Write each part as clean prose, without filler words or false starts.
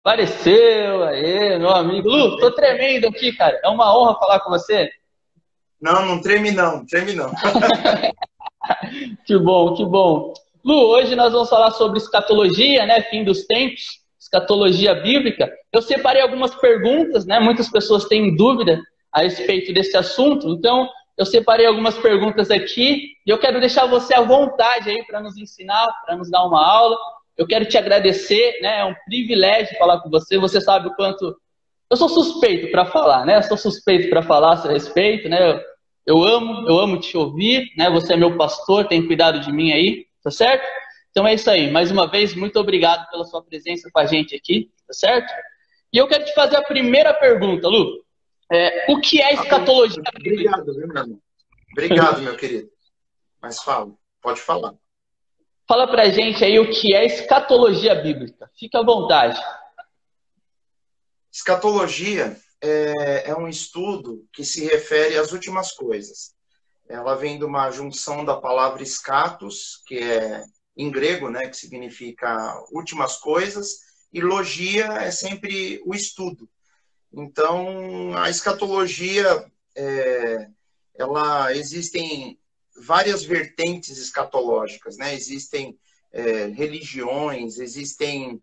Apareceu, aê, meu amigo. Lu, tô tremendo aqui, cara. É uma honra falar com você. Não, não treme não, treme não. Que bom, que bom. Lu, hoje nós vamos falar sobre escatologia, né? Fim dos tempos, escatologia bíblica. Eu separei algumas perguntas, né? Muitas pessoas têm dúvida a respeito desse assunto, então eu separei algumas perguntas aqui e eu quero deixar você à vontade aí para nos ensinar, para nos dar uma aula. Eu quero te agradecer, né? É um privilégio falar com você. Você sabe o quanto eu sou suspeito para falar, né? Eu sou suspeito para falar a seu respeito, né? Eu amo te ouvir, né? Você é meu pastor, tem cuidado de mim aí, tá certo? Então é isso aí. Mais uma vez, muito obrigado pela sua presença com a gente aqui, tá certo? E eu quero te fazer a primeira pergunta, Lu. O que é Tá bom. escatologia bíblica? Obrigado, viu, meu irmão? Obrigado, meu querido. Mas fala, pode falar. Fala pra gente aí o que é escatologia bíblica. Fica à vontade. Escatologia é um estudo que se refere às últimas coisas. Ela vem de uma junção da palavra escatos, que é em grego, né, que significa últimas coisas, e logia é sempre o estudo. Então, a escatologia, ela existem várias vertentes escatológicas, né? Existem religiões, existem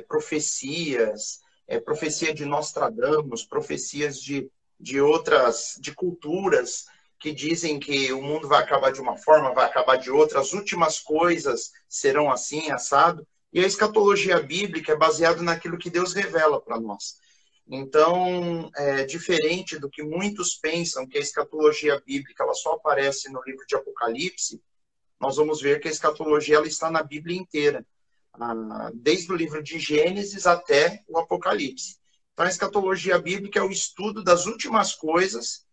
profecias, profecia de Nostradamus, profecias de outras, de culturas que dizem que o mundo vai acabar de uma forma, vai acabar de outra, as últimas coisas serão assim, assado. E a escatologia bíblica é baseada naquilo que Deus revela para nós. Então, diferente do que muitos pensam que a escatologia bíblica ela só aparece no livro de Apocalipse, nós vamos ver que a escatologia ela está na Bíblia inteira, desde o livro de Gênesis até o Apocalipse. Então, a escatologia bíblica é o estudo das últimas coisas,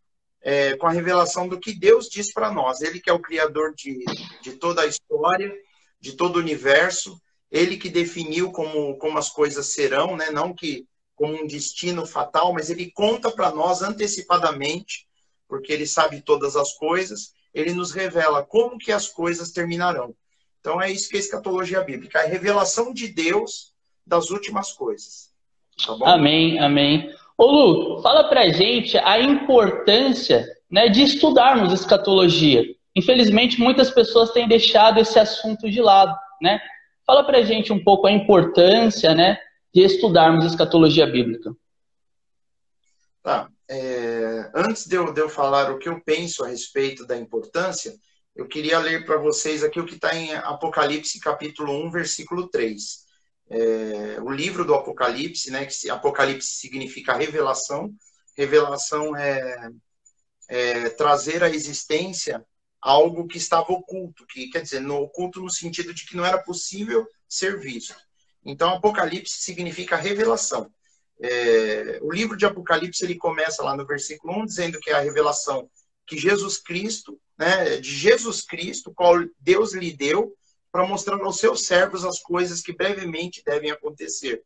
com a revelação do que Deus diz para nós. Ele que é o criador de toda a história, de todo o universo, ele que definiu como as coisas serão, né? Não que como um destino fatal, mas ele conta para nós antecipadamente, porque ele sabe todas as coisas, ele nos revela como que as coisas terminarão. Então é isso que é a escatologia bíblica, a revelação de Deus das últimas coisas. Tá bom? Amém, amém. Ô Lu, fala pra gente a importância, né, de estudarmos escatologia. Infelizmente, muitas pessoas têm deixado esse assunto de lado, né? Fala pra gente um pouco a importância, né, de estudarmos escatologia bíblica. Tá. Antes de eu falar o que eu penso a respeito da importância, eu queria ler para vocês aqui o que está em Apocalipse capítulo 1, versículo 3. O livro do Apocalipse, né, que Apocalipse significa revelação. Revelação é trazer à existência algo que estava oculto, que quer dizer, oculto no sentido de que não era possível ser visto. Então, Apocalipse significa revelação. O livro de Apocalipse ele começa lá no versículo 1 dizendo que é a revelação que Jesus Cristo, né, de Jesus Cristo, qual Deus lhe deu para mostrar aos seus servos as coisas que brevemente devem acontecer.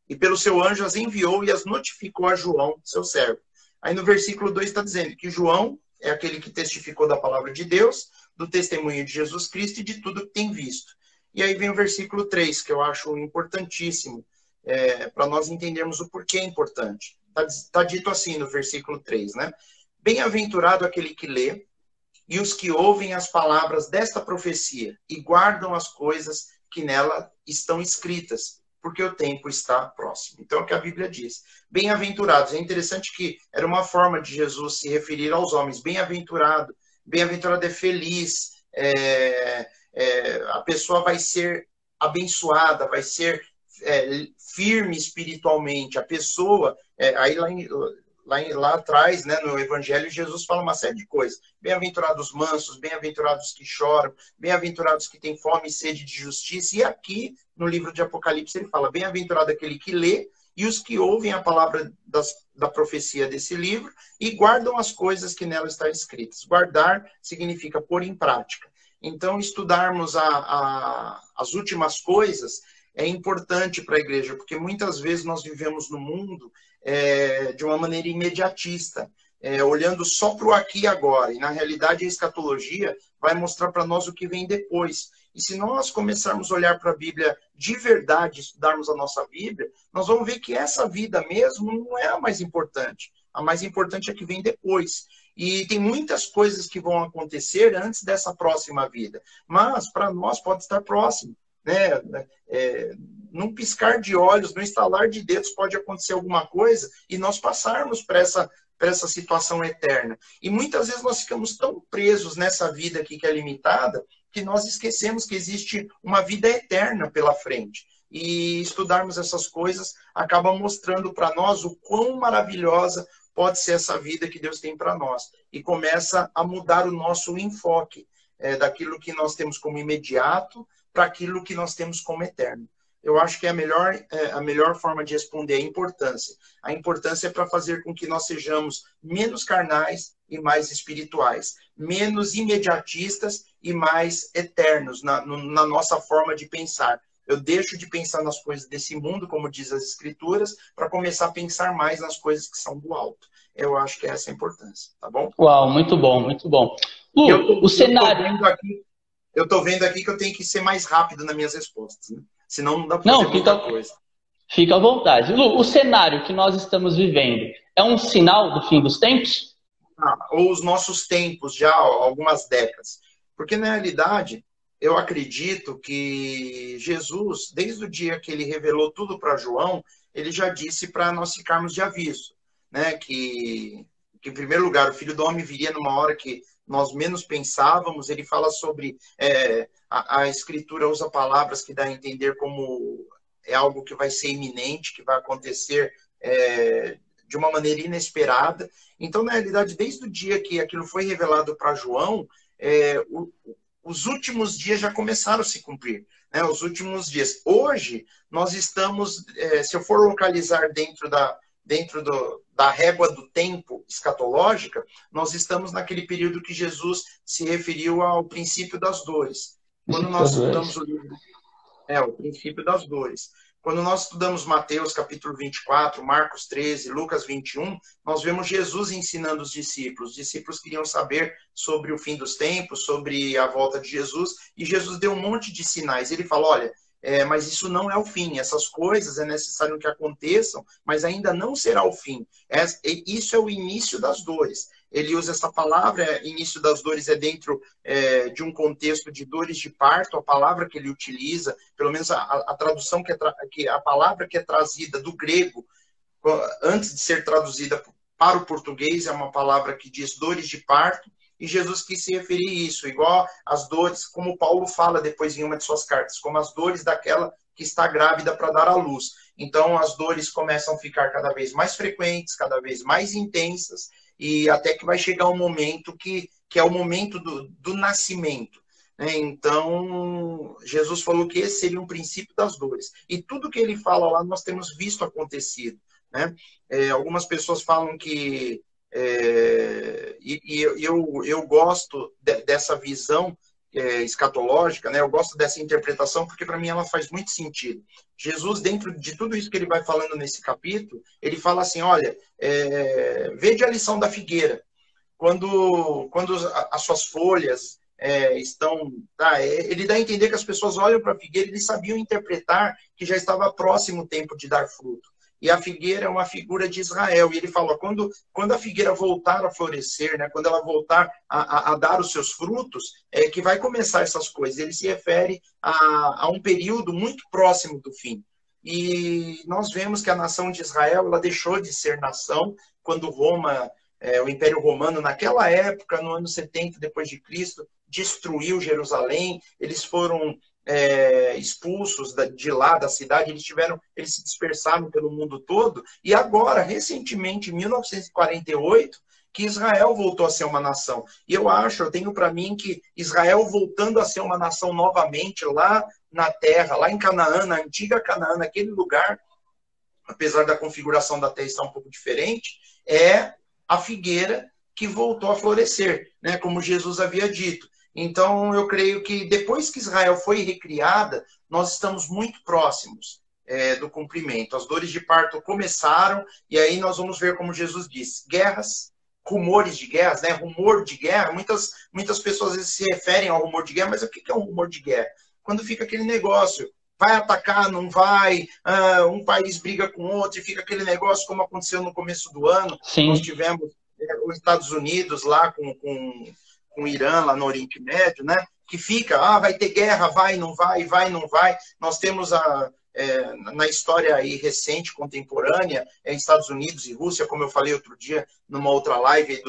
E pelo seu anjo as enviou e as notificou a João, seu servo. Aí no versículo 2 está dizendo que João é aquele que testificou da palavra de Deus, do testemunho de Jesus Cristo e de tudo que tem visto. E aí vem o versículo 3, que eu acho importantíssimo, para nós entendermos o porquê é importante. Está dito assim no versículo 3, né? Bem-aventurado aquele que lê e os que ouvem as palavras desta profecia e guardam as coisas que nela estão escritas, porque o tempo está próximo. Então é o que a Bíblia diz. Bem-aventurados. É interessante que era uma forma de Jesus se referir aos homens. Bem-aventurado. Bem-aventurado é feliz. A pessoa vai ser abençoada, vai ser firme espiritualmente. A pessoa, aí lá atrás, né, no Evangelho, Jesus fala uma série de coisas. Bem-aventurados mansos, bem-aventurados que choram, bem-aventurados que têm fome e sede de justiça. E aqui, no livro de Apocalipse, ele fala, bem-aventurado aquele que lê e os que ouvem a palavra da profecia desse livro e guardam as coisas que nela estão escritas. Guardar significa pôr em prática. Então, estudarmos as últimas coisas é importante para a igreja, porque muitas vezes nós vivemos no mundo de uma maneira imediatista, olhando só para o aqui e agora. E, na realidade, a escatologia vai mostrar para nós o que vem depois. E se nós começarmos a olhar para a Bíblia de verdade, estudarmos a nossa Bíblia, nós vamos ver que essa vida mesmo não é a mais importante. A mais importante é a que vem depois. E tem muitas coisas que vão acontecer antes dessa próxima vida. Mas, para nós, pode estar próximo. Né? Num piscar de olhos, num estalar de dedos, pode acontecer alguma coisa e nós passarmos para essa situação eterna. E muitas vezes nós ficamos tão presos nessa vida aqui que é limitada, que nós esquecemos que existe uma vida eterna pela frente. E estudarmos essas coisas acaba mostrando para nós o quão maravilhosa pode ser essa vida que Deus tem para nós. E começa a mudar o nosso enfoque daquilo que nós temos como imediato para aquilo que nós temos como eterno. Eu acho que a melhor forma de responder é a importância. A importância é para fazer com que nós sejamos menos carnais e mais espirituais, menos imediatistas e mais eternos na nossa forma de pensar. Eu deixo de pensar nas coisas desse mundo, como diz as Escrituras, para começar a pensar mais nas coisas que são do alto. Eu acho que essa é a importância, tá bom? Uau, muito bom, muito bom. Lu, o cenário... Eu estou vendo aqui que eu tenho que ser mais rápido nas minhas respostas, né? Senão não dá para fazer muita coisa. Fica à vontade. Lu, o cenário que nós estamos vivendo é um sinal do fim dos tempos? Ou os nossos tempos, já há algumas décadas. Porque, na realidade, eu acredito que Jesus, desde o dia que ele revelou tudo para João, ele já disse para nós ficarmos de aviso, né? Que, em primeiro lugar, o Filho do Homem viria numa hora que nós menos pensávamos. Ele fala sobre... a Escritura usa palavras que dá a entender como é algo que vai ser iminente, que vai acontecer de uma maneira inesperada. Então, na realidade, desde o dia que aquilo foi revelado para João, os últimos dias já começaram a se cumprir, né? Os últimos dias. Hoje, nós estamos, se eu for localizar dentro da régua do tempo escatológica, nós estamos naquele período que Jesus se referiu ao princípio das dores. Quando nós estudamos o livro, o princípio das dores. Quando nós estudamos Mateus capítulo 24, Marcos 13, Lucas 21, nós vemos Jesus ensinando os discípulos. Os discípulos queriam saber sobre o fim dos tempos, sobre a volta de Jesus, e Jesus deu um monte de sinais. Ele falou, olha, mas isso não é o fim. Essas coisas é necessário que aconteçam, mas ainda não será o fim. Isso é o início das dores. Ele usa essa palavra, início das dores, dentro de um contexto de dores de parto. A palavra que ele utiliza, pelo menos a tradução, a palavra que é trazida do grego, antes de ser traduzida para o português, é uma palavra que diz dores de parto. E Jesus quis se referir a isso, igual as dores, como Paulo fala depois em uma de suas cartas, como as dores daquela que está grávida para dar à luz. Então, as dores começam a ficar cada vez mais frequentes, cada vez mais intensas, e até que vai chegar um momento que é o momento do nascimento. Né? Então, Jesus falou que esse seria um princípio das dores. E tudo que ele fala lá, nós temos visto acontecido. Né? Algumas pessoas falam que... eu gosto dessa visão escatológica, né? Eu gosto dessa interpretação porque para mim ela faz muito sentido. Jesus, dentro de tudo isso que ele vai falando nesse capítulo, ele fala assim, olha, vede a lição da figueira. Quando as suas folhas estão... ele dá a entender que as pessoas olham para a figueira e eles sabiam interpretar que já estava próximo o tempo de dar fruto. E a figueira é uma figura de Israel. E ele fala, quando a figueira voltar a florescer, né, quando ela voltar a dar os seus frutos, é que vai começar essas coisas. Ele se refere a um período muito próximo do fim. E nós vemos que a nação de Israel ela deixou de ser nação quando Roma, o Império Romano, naquela época, no ano 70 depois de Cristo, destruiu Jerusalém. Eles foram... expulsos de lá da cidade, eles se dispersaram pelo mundo todo, e agora, recentemente, em 1948, que Israel voltou a ser uma nação. E eu tenho para mim que Israel voltando a ser uma nação novamente lá na terra, lá em Canaã, na antiga Canaã, naquele lugar, apesar da configuração da terra estar um pouco diferente, é a figueira que voltou a florescer, né, como Jesus havia dito. Então, eu creio que depois que Israel foi recriada, nós estamos muito próximos do cumprimento. As dores de parto começaram, e aí nós vamos ver, como Jesus disse, guerras, rumores de guerras, né? Rumor de guerra. Muitas pessoas às vezes se referem ao rumor de guerra, mas o que é um rumor de guerra? quando fica aquele negócio, vai atacar, não vai, um país briga com outro, e fica aquele negócio como aconteceu no começo do ano. Sim. Nós tivemos os Estados Unidos lá com o Irã, lá no Oriente Médio, né? Que fica, vai ter guerra, vai, não vai, não vai. Nós temos na história aí recente, contemporânea, Estados Unidos e Rússia, como eu falei outro dia, numa outra live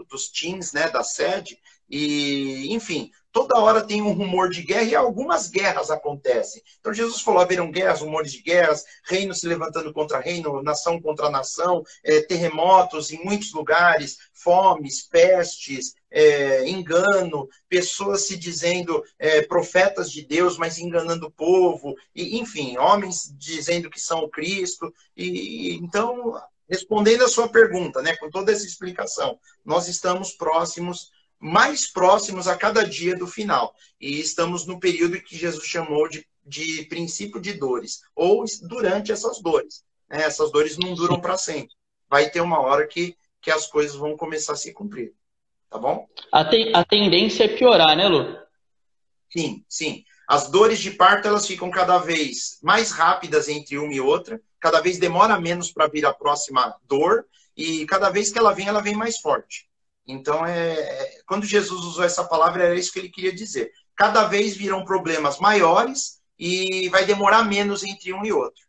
dos teams, né, da sede, e, enfim, toda hora tem um rumor de guerra e algumas guerras acontecem. Então Jesus falou, haverão guerras, rumores de guerras, reino se levantando contra reino, nação contra nação, terremotos em muitos lugares, fomes, pestes, engano, pessoas se dizendo profetas de Deus, mas enganando o povo, e, enfim, homens dizendo que são o Cristo. E então, respondendo a sua pergunta, né, com toda essa explicação, nós estamos mais próximos a cada dia do final. E estamos no período que Jesus chamou de princípio de dores, ou durante essas dores. Essas dores não duram para sempre. Vai ter uma hora que as coisas vão começar a se cumprir. Tá bom? A tendência é piorar, né, Lu? Sim, sim. As dores de parto, elas ficam cada vez mais rápidas entre uma e outra, cada vez demora menos para vir a próxima dor, e cada vez que ela vem mais forte. Então, quando Jesus usou essa palavra, era isso que ele queria dizer. Cada vez virão problemas maiores e vai demorar menos entre um e outro.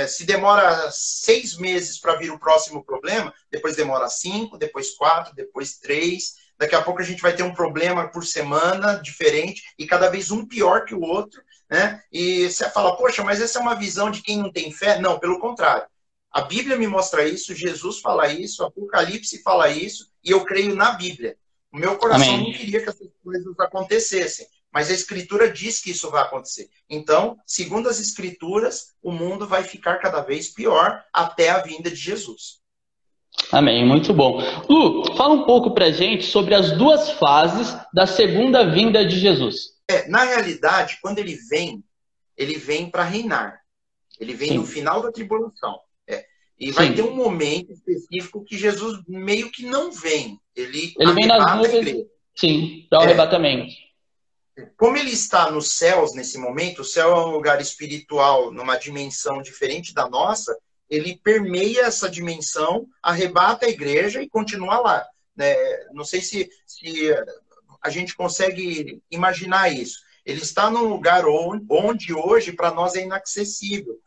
Se demora 6 meses para vir o próximo problema, depois demora 5, depois 4, depois 3. Daqui a pouco a gente vai ter um problema por semana diferente e cada vez um pior que o outro, né? E você fala, poxa, mas essa é uma visão de quem não tem fé? Não, pelo contrário. A Bíblia me mostra isso, Jesus fala isso, Apocalipse fala isso, e eu creio na Bíblia. O meu coração Amém. não queria que essas coisas acontecessem, mas a Escritura diz que isso vai acontecer. Então, segundo as Escrituras, o mundo vai ficar cada vez pior até a vinda de Jesus. Amém, muito bom. Lu, fala um pouco pra gente sobre as duas fases da segunda vinda de Jesus. Na realidade, quando ele vem para reinar. Ele vem Sim. no final da tribulação. E vai Sim. ter um momento específico que Jesus meio que não vem. Ele vem nas arrebata a nuvens, igreja. sim, para o arrebatamento. Como ele está nos céus nesse momento, o céu é um lugar espiritual numa dimensão diferente da nossa, ele permeia essa dimensão, arrebata a igreja e continua lá. Não sei se a gente consegue imaginar isso. Ele está num lugar onde hoje para nós é inacessível.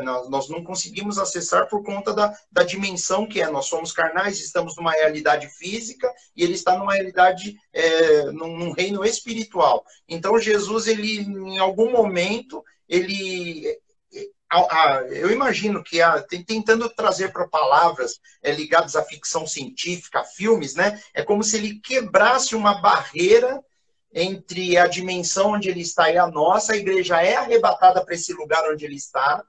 Nós não conseguimos acessar por conta da dimensão que é. Nós somos carnais, estamos numa realidade física e ele está numa realidade, num reino espiritual. Então, Jesus, ele, em algum momento, eu imagino que, tentando trazer para palavras ligadas à ficção científica, a filmes, né? É como se ele quebrasse uma barreira entre a dimensão onde ele está e a nossa. A igreja é arrebatada para esse lugar onde ele está.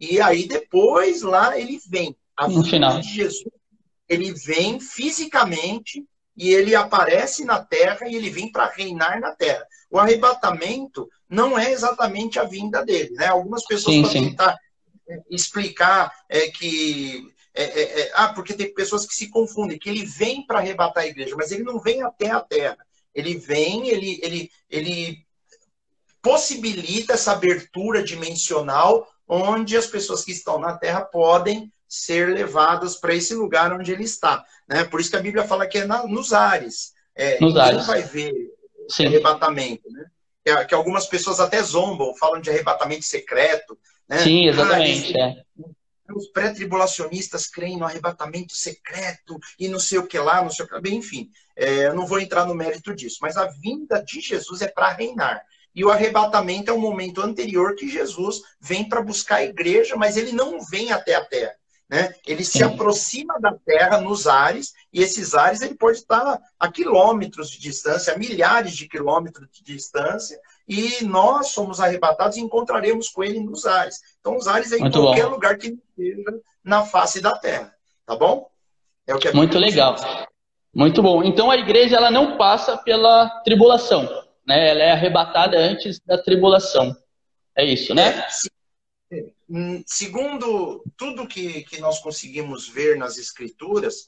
E aí depois lá ele vem. A vinda de Jesus, ele vem fisicamente e ele aparece na terra e ele vem para reinar na terra. O arrebatamento não é exatamente a vinda dele, né? Algumas pessoas podem tentar explicar porque tem pessoas que se confundem, que ele vem para arrebatar a igreja, mas ele não vem até a terra. Ele vem, ele possibilita essa abertura dimensional onde as pessoas que estão na Terra podem ser levadas para esse lugar onde ele está. Né? Por isso que a Bíblia fala que é nos ares. Ninguém vai ver esse arrebatamento. Né? Que algumas pessoas até zombam, falam de arrebatamento secreto. Né? Sim, exatamente. Os pré-tribulacionistas creem no arrebatamento secreto e não sei o que lá, não sei o que lá. Bem, enfim, eu não vou entrar no mérito disso. Mas a vinda de Jesus é para reinar. E o arrebatamento é o momento anterior que Jesus vem para buscar a igreja, mas ele não vem até a terra. Né? Ele se aproxima da terra nos ares, e esses ares ele pode estar a quilômetros de distância, a milhares de quilômetros de distância, e nós somos arrebatados e encontraremos com ele nos ares. Então os ares é em qualquer lugar que esteja na face da terra. Tá bom? É o que a Bíblia Muito legal. Muito bom. Então a igreja ela não passa pela tribulação. Né? Ela é arrebatada antes da tribulação. É isso, né? Segundo tudo que nós conseguimos ver nas Escrituras,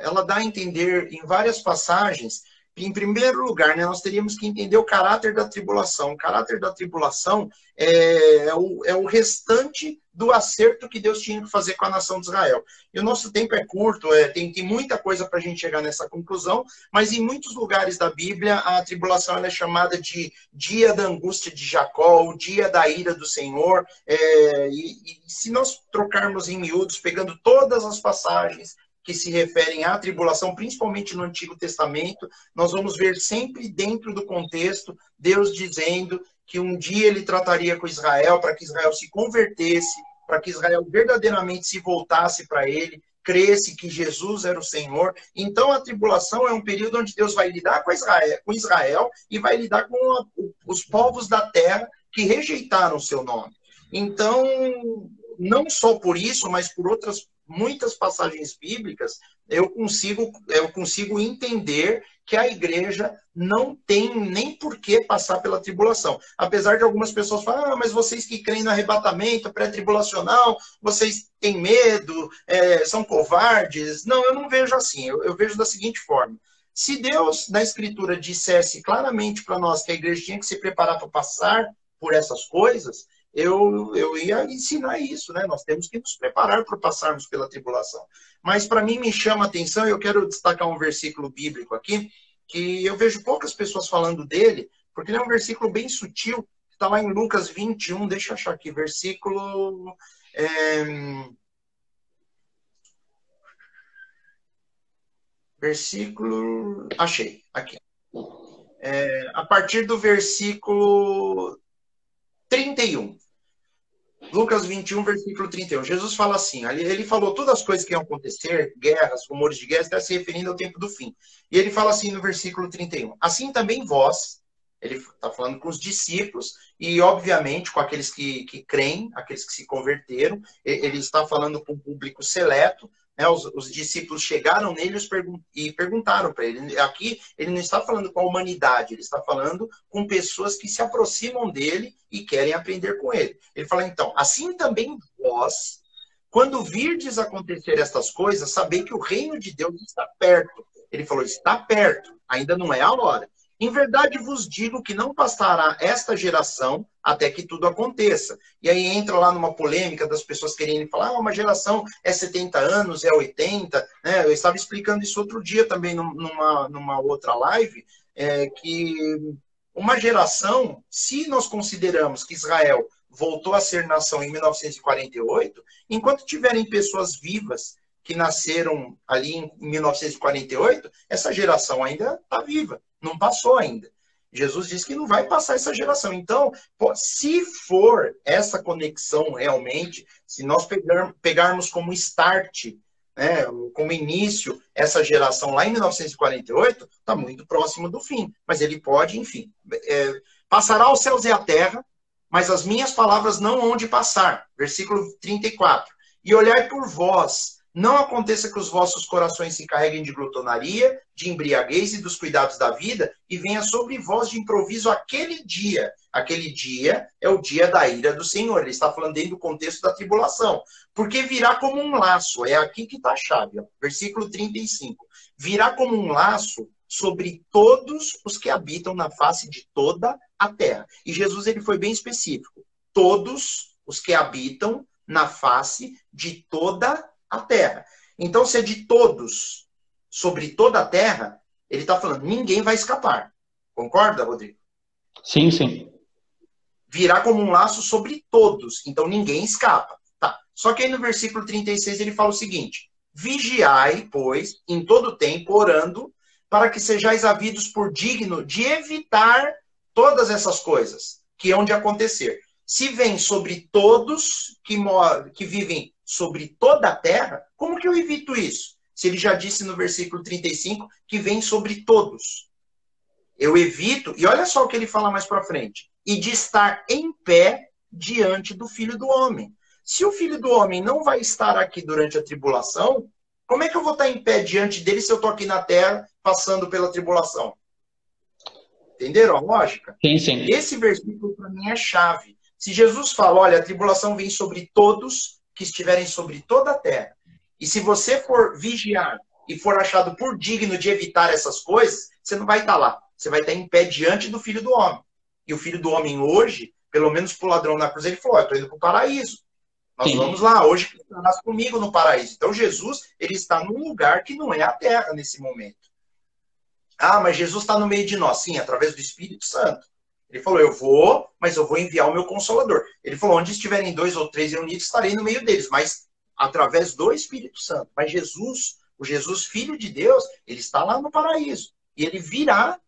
ela dá a entender em várias passagens em primeiro lugar, né, nós teríamos que entender o caráter da tribulação. O caráter da tribulação é o restante do acerto que Deus tinha que fazer com a nação de Israel. E o nosso tempo é curto, tem muita coisa para a gente chegar nessa conclusão, mas em muitos lugares da Bíblia, a tribulação ela é chamada de dia da angústia de Jacó, o dia da ira do Senhor. E se nós trocarmos em miúdos, pegando todas as passagens que se referem à tribulação, principalmente no Antigo Testamento, nós vamos ver sempre dentro do contexto Deus dizendo que um dia ele trataria com Israel para que Israel se convertesse, para que Israel verdadeiramente se voltasse para ele, cresce que Jesus era o Senhor. Então a tribulação é um período onde Deus vai lidar com Israel e vai lidar com os povos da terra que rejeitaram o seu nome. Então, não só por isso, mas por outras muitas passagens bíblicas, eu consigo entender que a igreja não tem nem por que passar pela tribulação. Apesar de algumas pessoas falarem, mas vocês que creem no arrebatamento pré-tribulacional, vocês têm medo, são covardes. Não, eu não vejo assim. Eu vejo da seguinte forma. Se Deus, na Escritura, dissesse claramente para nós que a igreja tinha que se preparar para passar por essas coisas, eu ia ensinar isso, né? Nós temos que nos preparar para passarmos pela tribulação. Mas para mim me chama a atenção, e eu quero destacar um versículo bíblico aqui, que eu vejo poucas pessoas falando dele, porque ele é um versículo bem sutil, que está lá em Lucas 21, deixa eu achar aqui, achei, aqui. A partir do versículo 31. Lucas 21, versículo 31. Jesus fala assim, ele falou todas as coisas que iam acontecer, guerras, rumores de guerra, está se referindo ao tempo do fim. E ele fala assim no versículo 31. Assim também vós, ele está falando com os discípulos, e obviamente com aqueles que creem, aqueles que se converteram, ele está falando com um público seleto, né? Os discípulos chegaram nele e perguntaram para ele. Aqui ele não está falando com a humanidade, ele está falando com pessoas que se aproximam dele e querem aprender com ele. Ele fala, então, assim também vós, quando virdes acontecer estas coisas, sabei que o reino de Deus está perto. Ele falou, está perto, ainda não é a hora. Em verdade vos digo que não passará esta geração até que tudo aconteça. E aí entra lá numa polêmica das pessoas querendo falar, uma geração é 70 anos, é 80. Né? Eu estava explicando isso outro dia também numa outra live, que uma geração, se nós consideramos que Israel voltou a ser nação em 1948, enquanto tiverem pessoas vivas que nasceram ali em 1948, essa geração ainda está viva, não passou ainda. Jesus disse que não vai passar essa geração. Então, se for essa conexão realmente, se nós pegarmos como start, né, como início, essa geração lá em 1948, está muito próximo do fim. Mas ele pode, enfim, passará os céus e a terra, mas as minhas palavras não hão de passar. Versículo 34. E olhai por vós, não aconteça que os vossos corações se carreguem de glutonaria, de embriaguez e dos cuidados da vida, e venha sobre vós de improviso aquele dia. Aquele dia é o dia da ira do Senhor. Ele está falando dentro do contexto da tribulação. Porque virá como um laço. É aqui que está a chave. Ó. Versículo 35. Virá como um laço sobre todos os que habitam na face de toda a terra. E Jesus ele foi bem específico. Todos os que habitam na face de toda a terra. Então, se é de todos, sobre toda a terra, ele está falando, ninguém vai escapar. Concorda, Rodrigo? Sim, sim. Virá como um laço sobre todos, então ninguém escapa. Tá. Só que aí no versículo 36 ele fala o seguinte, vigiai, pois, em todo tempo, orando, para que sejais havidos por digno de evitar todas essas coisas que hão de acontecer. Se vem sobre todos que vivem sobre toda a terra, como que eu evito isso? Se ele já disse no versículo 35 que vem sobre todos. Eu evito, e olha só o que ele fala mais para frente, e de estar em pé diante do Filho do Homem. Se o Filho do Homem não vai estar aqui durante a tribulação, como é que eu vou estar em pé diante dele se eu estou aqui na terra passando pela tribulação? Entenderam a lógica? Sim, sim. Esse versículo para mim é chave. Se Jesus fala, olha, a tribulação vem sobre todos que estiverem sobre toda a terra. E se você for vigiar e for achado por digno de evitar essas coisas, você não vai estar lá. Você vai estar em pé diante do Filho do Homem. E o Filho do Homem hoje, pelo menos para o ladrão na cruz, ele falou, eu estou indo para o paraíso. Nós vamos lá, hoje estarás comigo no paraíso. Então Jesus, ele está num lugar que não é a terra nesse momento. Ah, mas Jesus está no meio de nós. Sim, através do Espírito Santo. Ele falou, eu vou, mas eu vou enviar o meu Consolador. Ele falou, onde estiverem 2 ou 3 reunidos, estarei no meio deles, mas através do Espírito Santo. Mas Jesus, o Jesus Filho de Deus, ele está lá no paraíso. E ele virá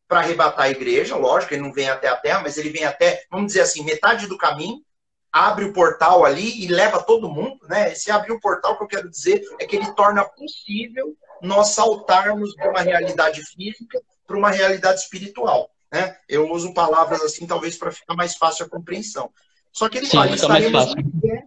para arrebatar a igreja, lógico, ele não vem até a terra, mas ele vem até, vamos dizer assim, metade do caminho, abre o portal ali e leva todo mundo, né? Esse abrir o portal, que eu quero dizer, é que ele torna possível nós saltarmos de uma realidade física para uma realidade espiritual, né? Eu uso palavras assim, talvez para ficar mais fácil a compreensão. Só que ele fala, estaremos em pé.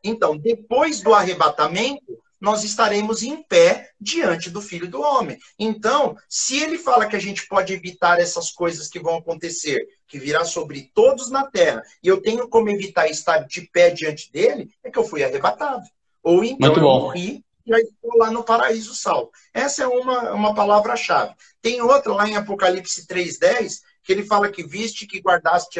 Então, depois do arrebatamento, nós estaremos em pé diante do Filho do Homem. Então, se ele fala que a gente pode evitar essas coisas que vão acontecer, que virá sobre todos na terra, e eu tenho como evitar estar de pé diante dele, é que eu fui arrebatado. Ou então eu morri e já estou lá no paraíso salvo. Essa é uma palavra-chave. Tem outra lá em Apocalipse 3:10, que ele fala que viste que guardaste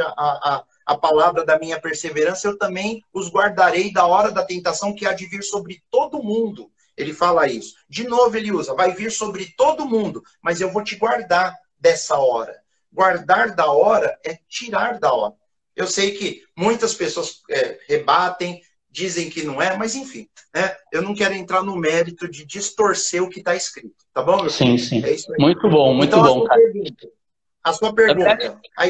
a palavra da minha perseverança, eu também os guardarei da hora da tentação que há de vir sobre todo mundo. Ele fala isso. De novo ele usa, vai vir sobre todo mundo, mas eu vou te guardar dessa hora. Guardar da hora é tirar da hora. Eu sei que muitas pessoas rebatem, dizem que não é, mas enfim, né? Eu não quero entrar no mérito de distorcer o que está escrito, tá bom, meu filho? Sim. É isso aí. Muito bom, muito então, bom, cara. A sua pergunta, a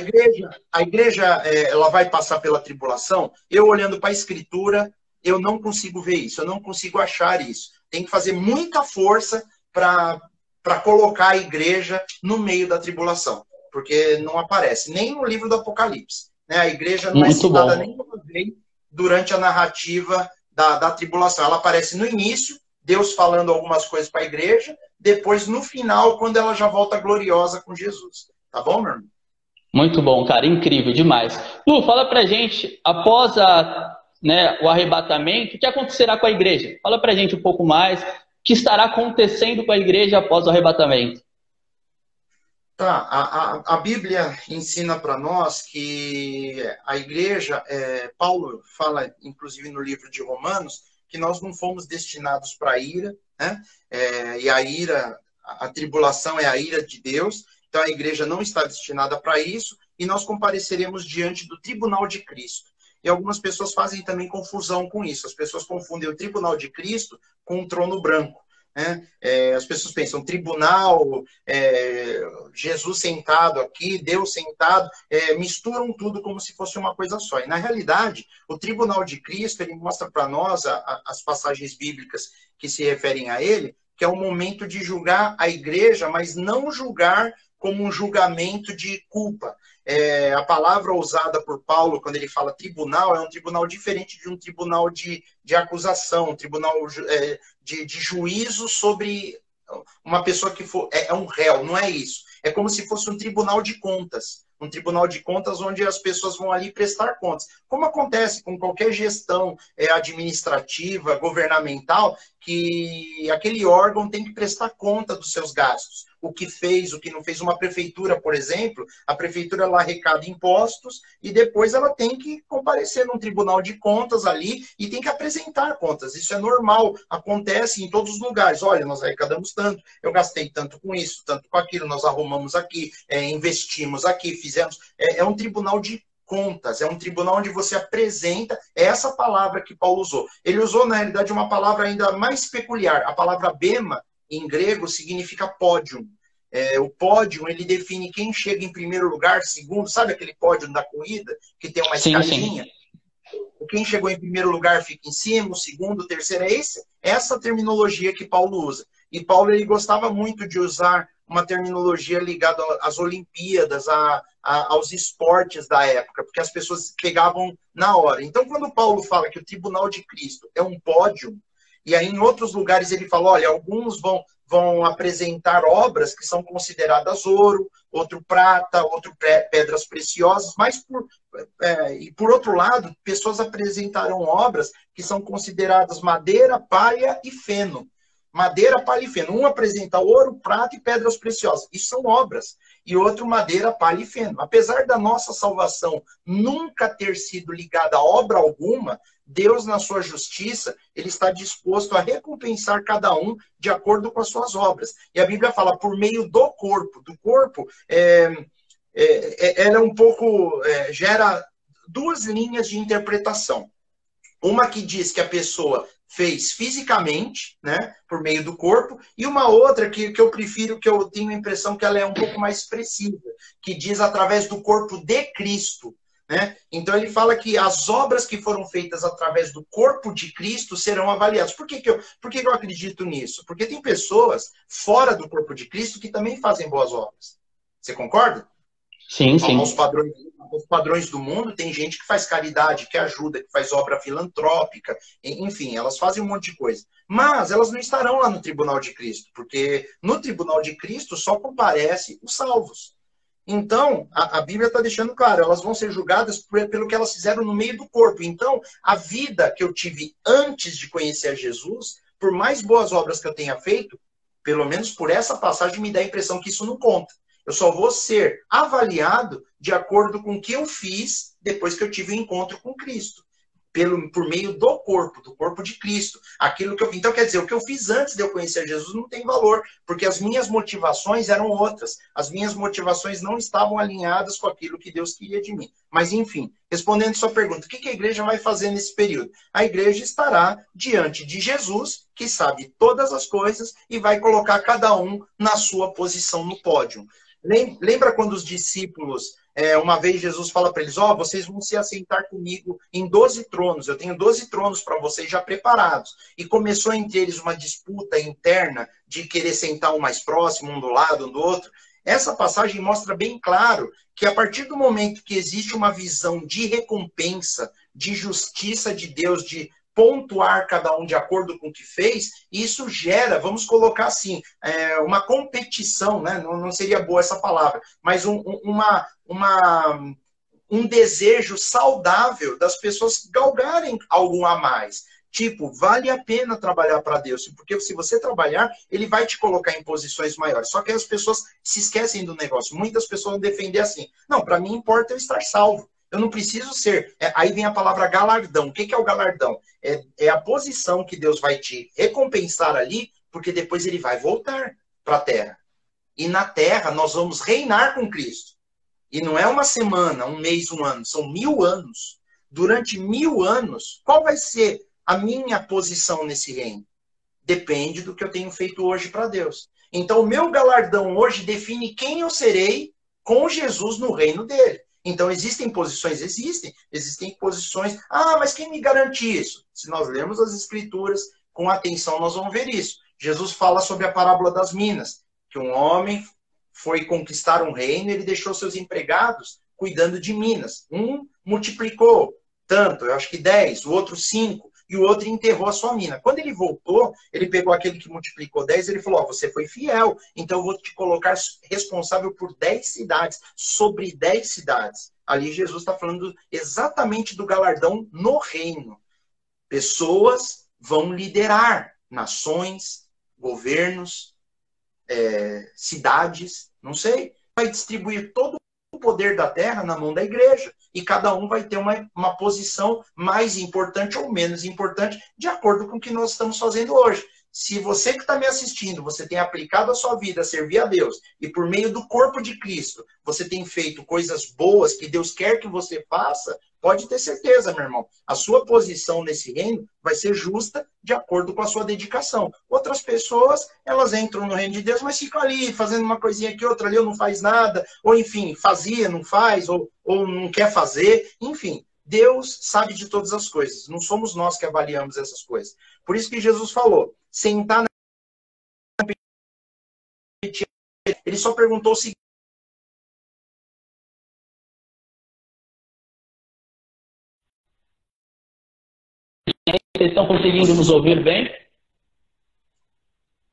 igreja ela vai passar pela tribulação? Eu olhando para a Escritura, eu não consigo ver isso, eu não consigo achar isso. Tem que fazer muita força para colocar a igreja no meio da tribulação, porque não aparece, nem no livro do Apocalipse. Né? A igreja não é citada nenhuma vez durante a narrativa da tribulação. Ela aparece no início, Deus falando algumas coisas para a igreja, depois no final, quando ela já volta gloriosa com Jesus. Tá bom, meu irmão? Muito bom, cara. Incrível demais. Lu, fala pra gente, após o arrebatamento, o que acontecerá com a igreja? Fala pra gente um pouco mais. O que estará acontecendo com a igreja após o arrebatamento? Tá, a Bíblia ensina para nós que a igreja, Paulo fala, inclusive no livro de Romanos, que nós não fomos destinados para a ira, né? E a ira, a tribulação é a ira de Deus. Então, a igreja não está destinada para isso e nós compareceremos diante do tribunal de Cristo. E algumas pessoas fazem também confusão com isso. As pessoas confundem o tribunal de Cristo com o trono branco. Né? As pessoas pensam, tribunal, Jesus sentado aqui, Deus sentado, misturam tudo como se fosse uma coisa só. E, na realidade, o tribunal de Cristo, ele mostra para nós, as passagens bíblicas que se referem a ele, que é o momento de julgar a igreja, mas não julgar como um julgamento de culpa. A palavra usada por Paulo, quando ele fala tribunal, é um tribunal diferente de um tribunal de acusação, um tribunal de juízo sobre uma pessoa que é um réu, não é isso. É como se fosse um tribunal de contas. Um tribunal de contas onde as pessoas vão ali prestar contas. Como acontece com qualquer gestão administrativa, governamental, que aquele órgão tem que prestar conta dos seus gastos. O que fez, o que não fez. Uma prefeitura, por exemplo, a prefeitura ela arrecada impostos e depois ela tem que comparecer num tribunal de contas ali e tem que apresentar contas. Isso é normal, acontece em todos os lugares. Olha, nós arrecadamos tanto, eu gastei tanto com isso, tanto com aquilo, nós arrumamos aqui, investimos aqui, fizemos. É um tribunal de contas, é um tribunal onde você apresenta essa palavra que Paulo usou. Ele usou, na realidade, uma palavra ainda mais peculiar. A palavra bema, em grego, significa pódio. O pódio, ele define quem chega em primeiro lugar, segundo, sabe aquele pódio da corrida, que tem uma escadinha? Quem chegou em primeiro lugar fica em cima, o segundo, o terceiro, essa terminologia que Paulo usa. E Paulo, ele gostava muito de usar uma terminologia ligada às Olimpíadas, aos esportes da época, porque as pessoas pegavam na hora. Então, quando Paulo fala que o tribunal de Cristo é um pódio, e aí em outros lugares ele fala, olha, alguns vão apresentar obras que são consideradas ouro, outro prata, outro pedras preciosas, mas por outro lado, pessoas apresentarão obras que são consideradas madeira, palha e feno. Madeira, palha e feno. Um apresenta ouro, prata e pedras preciosas. Isso são obras. E outro, madeira, palha e feno. Apesar da nossa salvação nunca ter sido ligada a obra alguma, Deus, na sua justiça, ele está disposto a recompensar cada um de acordo com as suas obras. E a Bíblia fala por meio do corpo. Do corpo, ela um pouco gera duas linhas de interpretação. Uma que diz que a pessoa fez fisicamente, né, por meio do corpo, e uma outra que eu prefiro, que eu tenho a impressão que ela é um pouco mais expressiva, que diz através do corpo de Cristo. Né? Então ele fala que as obras que foram feitas através do corpo de Cristo serão avaliadas. Por que eu acredito nisso? Porque tem pessoas fora do corpo de Cristo que também fazem boas obras. Você concorda? Sim, sim. Aos padrões do mundo, tem gente que faz caridade, que ajuda, que faz obra filantrópica, enfim, elas fazem um monte de coisa. Mas elas não estarão lá no tribunal de Cristo, porque no tribunal de Cristo só comparece os salvos. Então, a Bíblia está deixando claro, elas vão ser julgadas pelo que elas fizeram no meio do corpo. Então, a vida que eu tive antes de conhecer a Jesus, por mais boas obras que eu tenha feito, pelo menos por essa passagem me dá a impressão que isso não conta. Eu só vou ser avaliado de acordo com o que eu fiz depois que eu tive o encontro com Cristo. Por meio do corpo de Cristo. Aquilo que eu fiz. Então, quer dizer, o que eu fiz antes de eu conhecer Jesus não tem valor, porque as minhas motivações eram outras. As minhas motivações não estavam alinhadas com aquilo que Deus queria de mim. Mas, enfim, respondendo sua pergunta, o que a igreja vai fazer nesse período? A igreja estará diante de Jesus, que sabe todas as coisas, e vai colocar cada um na sua posição no pódio. Lembra quando os discípulos, uma vez Jesus fala para eles, vocês vão se assentar comigo em 12 tronos, eu tenho 12 tronos para vocês já preparados. E começou entre eles uma disputa interna de querer sentar um mais próximo, um do lado, um do outro. Essa passagem mostra bem claro que a partir do momento que existe uma visão de recompensa, de justiça de Deus, de pontuar cada um de acordo com o que fez, isso gera, vamos colocar assim, uma competição, né? Não seria boa essa palavra, mas um desejo saudável das pessoas galgarem algo a mais. Tipo, vale a pena trabalhar para Deus, porque se você trabalhar, ele vai te colocar em posições maiores. Só que as pessoas se esquecem do negócio. Muitas pessoas vão defender assim, não, para mim importa eu estar salvo. Eu não preciso ser. Aí vem a palavra galardão. O que é o galardão? É a posição que Deus vai te recompensar ali, porque depois ele vai voltar para a terra. E na terra nós vamos reinar com Cristo. E não é uma semana, um mês, um ano. São 1000 anos. Durante 1000 anos, qual vai ser a minha posição nesse reino? Depende do que eu tenho feito hoje para Deus. Então, o meu galardão hoje define quem eu serei com Jesus no reino dele. Então, existem posições? Existem posições. Mas quem me garante isso? Se nós lermos as Escrituras com atenção, nós vamos ver isso. Jesus fala sobre a parábola das minas, que um homem foi conquistar um reino e ele deixou seus empregados cuidando de minas. Um multiplicou tanto, eu acho que 10, o outro 5, e o outro enterrou a sua mina. Quando ele voltou, ele pegou aquele que multiplicou 10, ele falou, você foi fiel, então eu vou te colocar responsável por 10 cidades, sobre 10 cidades. Ali Jesus está falando exatamente do galardão no reino. Pessoas vão liderar nações, governos, cidades, não sei. Vai distribuir todo o poder da terra na mão da igreja. E cada um vai ter uma posição mais importante ou menos importante, de acordo com o que nós estamos fazendo hoje. Se você que está me assistindo, você tem aplicado a sua vida a servir a Deus, e por meio do corpo de Cristo, você tem feito coisas boas que Deus quer que você faça, pode ter certeza, meu irmão, a sua posição nesse reino vai ser justa de acordo com a sua dedicação. Outras pessoas, elas entram no reino de Deus, mas ficam ali fazendo uma coisinha aqui, outra ali, ou não faz nada, ou enfim, fazia, não faz, ou não quer fazer, enfim. Deus sabe de todas as coisas, não somos nós que avaliamos essas coisas. Por isso que Jesus falou, sentar na... Ele só perguntou o seguinte, Vocês estão conseguindo nos ouvir bem?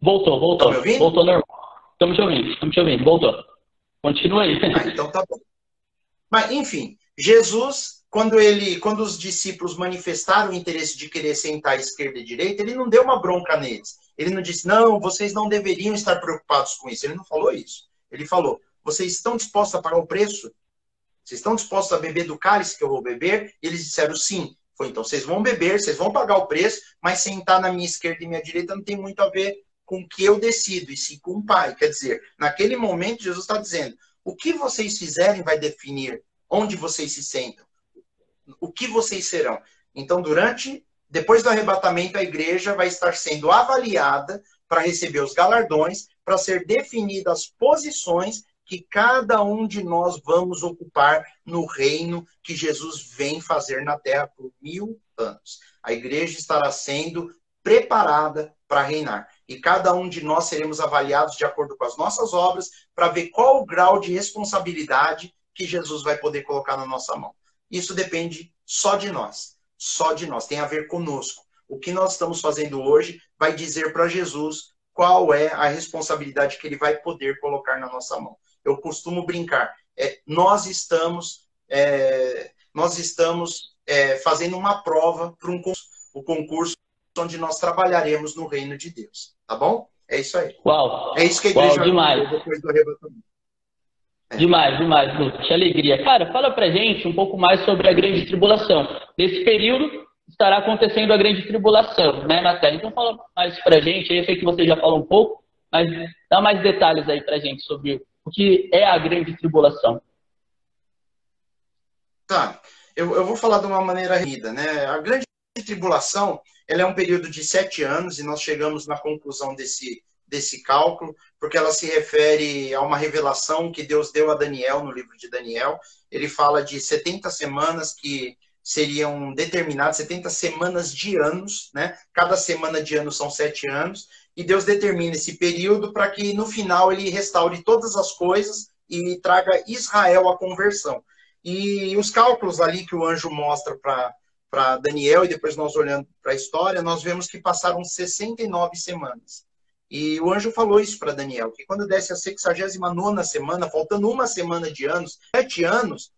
Voltou. Tá me ouvindo? Voltou normal. Estamos te ouvindo, voltou. Continua aí. Então tá bom. Mas, enfim, Jesus, quando os discípulos manifestaram o interesse de querer sentar à esquerda e à direita, ele não deu uma bronca neles. Ele não disse, não, vocês não deveriam estar preocupados com isso. Ele não falou isso. Ele falou, vocês estão dispostos a pagar o preço? Vocês estão dispostos a beber do cálice que eu vou beber? E eles disseram sim. Foi, então vocês vão beber, vocês vão pagar o preço, mas sentar na minha esquerda e minha direita não tem muito a ver com o que eu decido, e sim com o Pai. Quer dizer, naquele momento, Jesus está dizendo, o que vocês fizerem vai definir onde vocês se sentam, o que vocês serão. Então, depois do arrebatamento, a igreja vai estar sendo avaliada para receber os galardões, para ser definidas as posições que cada um de nós vamos ocupar no reino que Jesus vem fazer na terra por 1000 anos. A igreja estará sendo preparada para reinar. E cada um de nós seremos avaliados de acordo com as nossas obras para ver qual o grau de responsabilidade que Jesus vai poder colocar na nossa mão. Isso depende só de nós. Só de nós. Tem a ver conosco. O que nós estamos fazendo hoje vai dizer para Jesus qual é a responsabilidade que ele vai poder colocar na nossa mão. Eu costumo brincar. Nós estamos fazendo uma prova para o concurso onde nós trabalharemos no reino de Deus. Tá bom? É isso aí. Uau! É isso que a igreja vai demais. depois do arrebatamento. Demais, Lucas. Que alegria. Cara, fala pra gente um pouco mais sobre a grande tribulação. Nesse período estará acontecendo a grande tribulação, né, na Terra. Então fala mais pra gente. Eu sei que você já falou um pouco, mas dá mais detalhes aí pra gente sobre o que é a grande tribulação. Tá. Eu vou falar de uma maneira resumida, né? A grande tribulação, ela é um período de 7 anos e nós chegamos na conclusão desse cálculo, porque ela se refere a uma revelação que Deus deu a Daniel no livro de Daniel. Ele fala de 70 semanas que seriam determinadas, 70 semanas de anos, né? Cada semana de ano são 7 anos, e Deus determina esse período para que no final ele restaure todas as coisas e traga Israel à conversão. E os cálculos ali que o anjo mostra para Daniel, e depois nós olhando para a história, nós vemos que passaram 69 semanas. E o anjo falou isso para Daniel, que quando desse a 69ª semana, faltando uma semana de anos, 7 anos,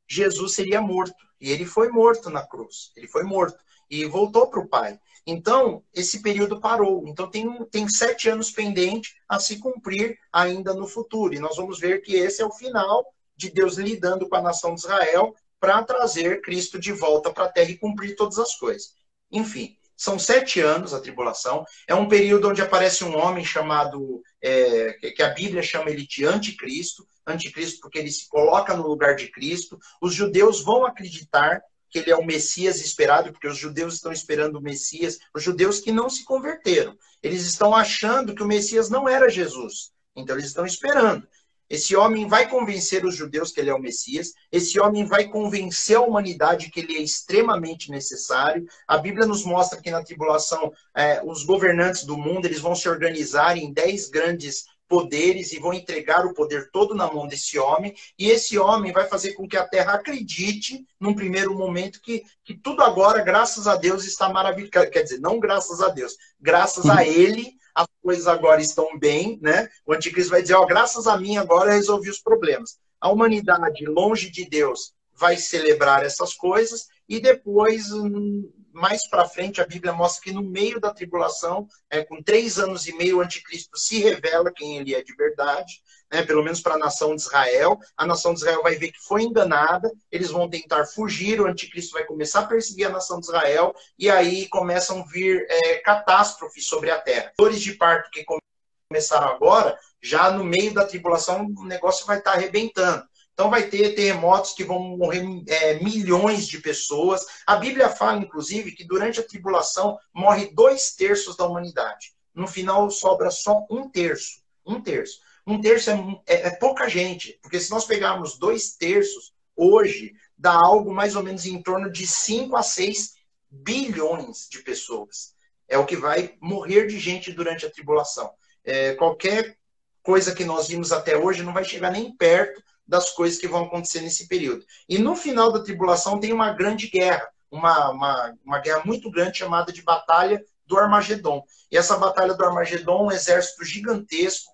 Jesus seria morto. E ele foi morto na cruz. Ele foi morto. E voltou para o Pai. Então, esse período parou. Então, tem 7 anos pendente a se cumprir ainda no futuro. E nós vamos ver que esse é o final de Deus lidando com a nação de Israel para trazer Cristo de volta para a terra e cumprir todas as coisas. Enfim, são 7 anos a tribulação. É um período onde aparece um homem chamado, que a Bíblia chama ele de anticristo. Anticristo porque ele se coloca no lugar de Cristo. Os judeus vão acreditar que ele é o Messias esperado, porque os judeus estão esperando o Messias. Os judeus que não se converteram. Eles estão achando que o Messias não era Jesus. Então eles estão esperando. Esse homem vai convencer os judeus que ele é o Messias. Esse homem vai convencer a humanidade que ele é extremamente necessário. A Bíblia nos mostra que na tribulação, os governantes do mundo eles vão se organizar em 10 grandes poderes e vão entregar o poder todo na mão desse homem. E esse homem vai fazer com que a terra acredite, num primeiro momento, que tudo agora, graças a Deus, está maravilhoso. Quer dizer, não graças a Deus, graças a ele, as coisas agora estão bem, né? O anticristo vai dizer, graças a mim agora eu resolvi os problemas. A humanidade, longe de Deus, vai celebrar essas coisas e depois, mais para frente, a Bíblia mostra que no meio da tribulação, com 3 anos e meio, o anticristo se revela quem ele é de verdade, né? Pelo menos para a nação de Israel. A nação de Israel vai ver que foi enganada, eles vão tentar fugir, o anticristo vai começar a perseguir a nação de Israel, e aí começam a vir catástrofes sobre a terra. Dores de parto que começaram agora, já no meio da tribulação, o negócio vai estar arrebentando. Então vai ter terremotos que vão morrer milhões de pessoas. A Bíblia fala, inclusive, que durante a tribulação morre 2/3 da humanidade. No final sobra só 1/3. 1/3. 1/3 é pouca gente, porque se nós pegarmos 2/3 hoje, dá algo mais ou menos em torno de 5 a 6 bilhões de pessoas. É o que vai morrer de gente durante a tribulação. Qualquer coisa que nós vimos até hoje não vai chegar nem perto das coisas que vão acontecer nesse período. E no final da tribulação tem uma grande guerra, uma guerra muito grande chamada de Batalha do Armagedon. E essa Batalha do Armagedon, um exército gigantesco,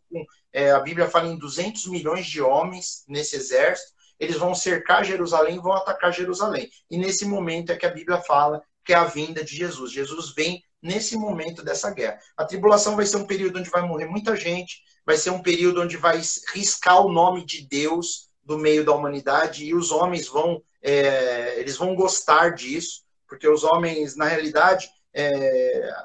a Bíblia fala em 200 milhões de homens nesse exército, eles vão cercar Jerusalém e vão atacar Jerusalém. E nesse momento é que a Bíblia fala que é a vinda de Jesus. Jesus vem nesse momento dessa guerra. A tribulação vai ser um período onde vai morrer muita gente, vai ser um período onde vai riscar o nome de Deus do meio da humanidade, e os homens eles vão gostar disso, porque os homens, na realidade,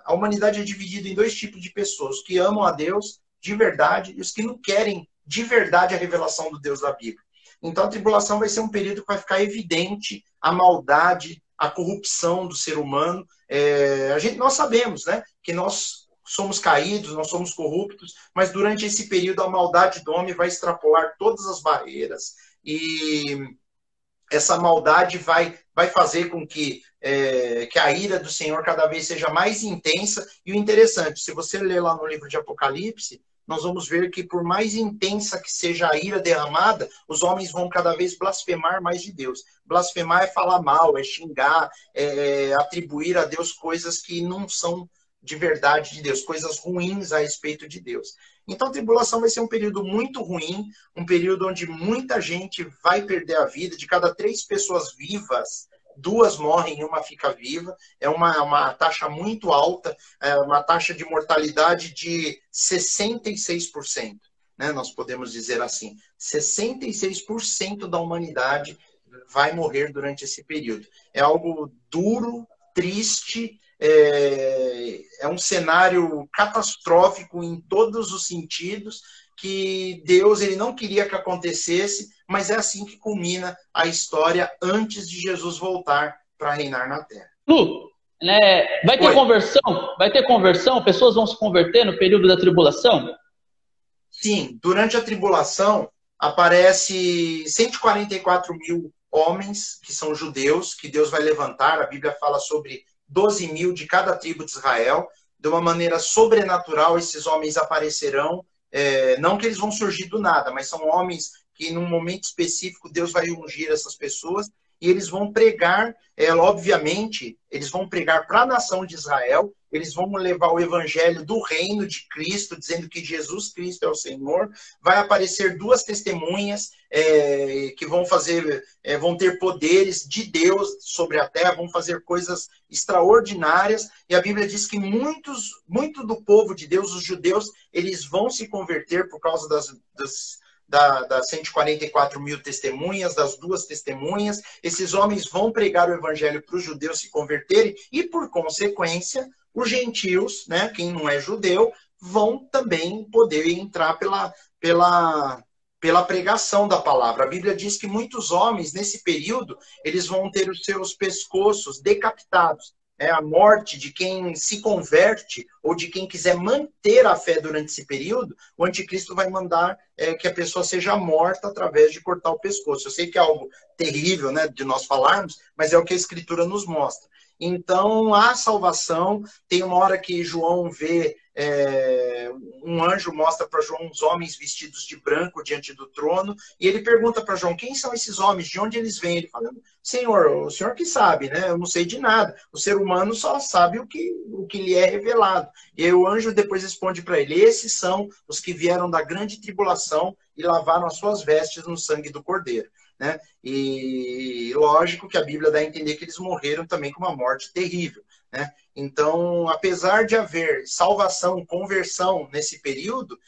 a humanidade é dividida em dois tipos de pessoas: os que amam a Deus de verdade e os que não querem de verdade a revelação do Deus da Bíblia. Então a tribulação vai ser um período que vai ficar evidente a maldade, a corrupção do ser humano. Nós sabemos, né, que nós somos caídos, nós somos corruptos, mas durante esse período a maldade do homem vai extrapolar todas as barreiras, e essa maldade vai fazer com que a ira do Senhor cada vez seja mais intensa. E o interessante, se você ler lá no livro de Apocalipse, nós vamos ver que por mais intensa que seja a ira derramada, os homens vão cada vez blasfemar mais de Deus. Blasfemar é falar mal, é xingar, é atribuir a Deus coisas que não são de verdade de Deus, coisas ruins a respeito de Deus. Então a tribulação vai ser um período muito ruim, um período onde muita gente vai perder a vida. De cada 3 pessoas vivas, 2 morrem e 1 fica viva. É uma taxa muito alta, uma taxa de mortalidade de 66%. Né? Nós podemos dizer assim, 66% da humanidade vai morrer durante esse período. É algo duro, triste, é um cenário catastrófico em todos os sentidos, que Deus ele não queria que acontecesse, mas é assim que culmina a história antes de Jesus voltar para reinar na Terra. Lu, vai ter conversão? Vai ter conversão? Pessoas vão se converter no período da tribulação? Sim, durante a tribulação aparece 144 mil homens que são judeus, que Deus vai levantar. A Bíblia fala sobre 12 mil de cada tribo de Israel. De uma maneira sobrenatural, esses homens aparecerão. Não que eles vão surgir do nada, mas são homens que, num momento específico, Deus vai ungir essas pessoas, e eles vão pregar, obviamente, eles vão pregar para a nação de Israel, eles vão levar o evangelho do reino de Cristo, dizendo que Jesus Cristo é o Senhor. Vai aparecer 2 testemunhas que vão ter poderes de Deus sobre a terra, vão fazer coisas extraordinárias, e a Bíblia diz que muito do povo de Deus, os judeus, eles vão se converter por causa das 144 mil testemunhas, das 2 testemunhas. Esses homens vão pregar o evangelho para os judeus se converterem, e por consequência, os gentios, né, quem não é judeu, vão também poder entrar pela pregação da palavra. A Bíblia diz que muitos homens, nesse período, eles vão ter os seus pescoços decapitados. A morte de quem se converte ou de quem quiser manter a fé durante esse período, o anticristo vai mandar que a pessoa seja morta através de cortar o pescoço. Eu sei que é algo terrível, né, de nós falarmos, mas é o que a Escritura nos mostra. Então, há salvação. Tem uma hora que João vê, um anjo mostra para João uns homens vestidos de branco diante do trono, e ele pergunta para João: quem são esses homens? De onde eles vêm? Ele fala: Senhor, o Senhor que sabe, né? Eu não sei de nada. O ser humano só sabe o que lhe é revelado. E aí o anjo depois responde para ele: esses são os que vieram da grande tribulação e lavaram as suas vestes no sangue do Cordeiro. Né? E lógico que a Bíblia dá a entender que eles morreram também com uma morte terrível. Né? Então, apesar de haver salvação, conversão nesse período,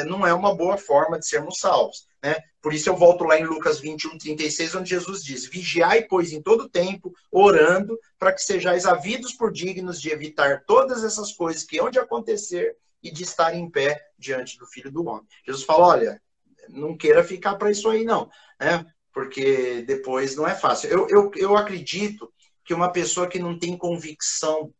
não é uma boa forma de sermos salvos. Né? Por isso eu volto lá em Lucas 21:36, onde Jesus diz: vigiai, pois, em todo tempo, orando, para que sejais havidos por dignos de evitar todas essas coisas que hão de acontecer e de estar em pé diante do Filho do Homem. Jesus fala: olha, não queira ficar para isso aí, não. Né? Porque depois não é fácil. Eu acredito que uma pessoa que não tem convicção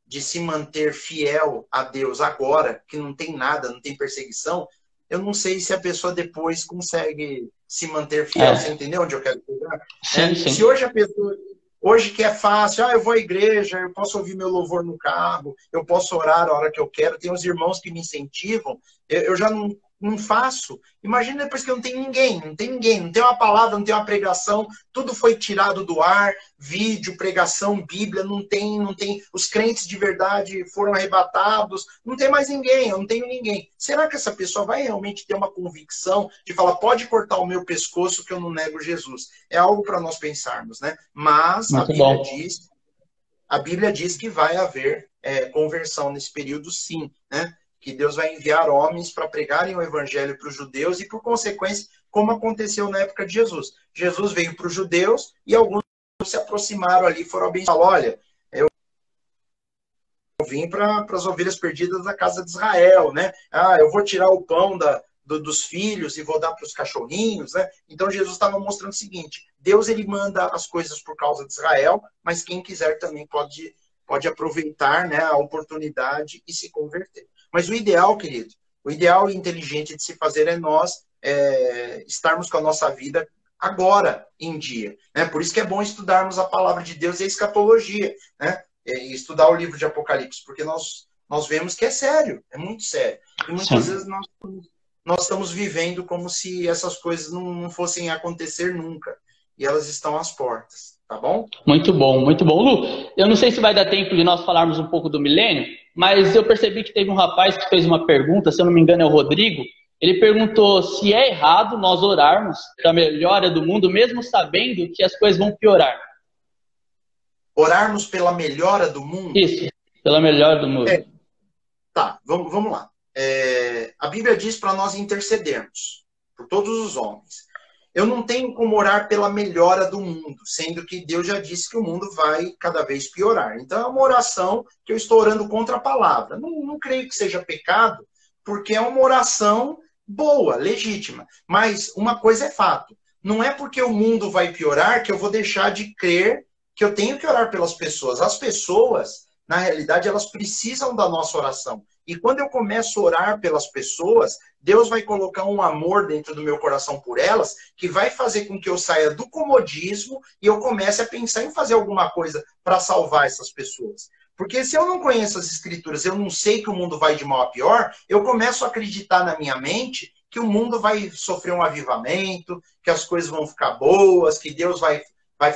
de se manter fiel a Deus agora, que não tem nada, não tem perseguição, eu não sei se a pessoa depois consegue se manter fiel. Você entendeu onde eu quero chegar? Sim. Se hoje a pessoa... Hoje que é fácil, eu vou à igreja, eu posso ouvir meu louvor no carro, eu posso orar a hora que eu quero, tem os irmãos que me incentivam, eu já não faço. Imagina depois que eu não tenho ninguém, não tem uma palavra, não tem uma pregação, tudo foi tirado do ar, vídeo, pregação, Bíblia, não tem, os crentes de verdade foram arrebatados, não tem mais ninguém, eu não tenho ninguém. Será que essa pessoa vai realmente ter uma convicção de falar: pode cortar o meu pescoço que eu não nego Jesus? É algo para nós pensarmos, né? Mas a Bíblia diz que vai haver conversão nesse período, sim, né? Que Deus vai enviar homens para pregarem o evangelho para os judeus e, por consequência, como aconteceu na época de Jesus. Jesus veio para os judeus e alguns se aproximaram ali, foram abençoados. Olha, eu vim para as ovelhas perdidas da casa de Israel, né? Eu vou tirar o pão dos filhos e vou dar para os cachorrinhos, né? Então Jesus estava mostrando o seguinte: Deus ele manda as coisas por causa de Israel, mas quem quiser também pode aproveitar, né, a oportunidade e se converter. Mas o ideal, querido, o ideal e inteligente de se fazer é nós estarmos com a nossa vida agora em dia, né? Por isso que é bom estudarmos a palavra de Deus e a escatologia, né? E estudar o livro de Apocalipse, porque nós vemos que é sério, é muito sério. E muitas vezes nós estamos vivendo como se essas coisas não fossem acontecer nunca. E elas estão às portas, tá bom? Muito bom, muito bom. Lu, eu não sei se vai dar tempo de nós falarmos um pouco do milênio, mas eu percebi que teve um rapaz que fez uma pergunta, se eu não me engano é o Rodrigo. Ele perguntou se é errado nós orarmos para a melhora do mundo, mesmo sabendo que as coisas vão piorar. Orarmos pela melhora do mundo? Isso, pela melhora do mundo. Tá, vamos lá. A Bíblia diz para nós intercedermos por todos os homens. Eu não tenho como orar pela melhora do mundo, sendo que Deus já disse que o mundo vai cada vez piorar. Então é uma oração que eu estou orando contra a palavra. Não creio que seja pecado, porque é uma oração boa, legítima. Mas uma coisa é fato. Não é porque o mundo vai piorar que eu vou deixar de crer que eu tenho que orar pelas pessoas. As pessoas, na realidade, elas precisam da nossa oração. E quando eu começo a orar pelas pessoas, Deus vai colocar um amor dentro do meu coração por elas, que vai fazer com que eu saia do comodismo e eu comece a pensar em fazer alguma coisa para salvar essas pessoas. Porque se eu não conheço as escrituras, eu não sei que o mundo vai de mal a pior, eu começo a acreditar na minha mente que o mundo vai sofrer um avivamento, que as coisas vão ficar boas, que Deus vai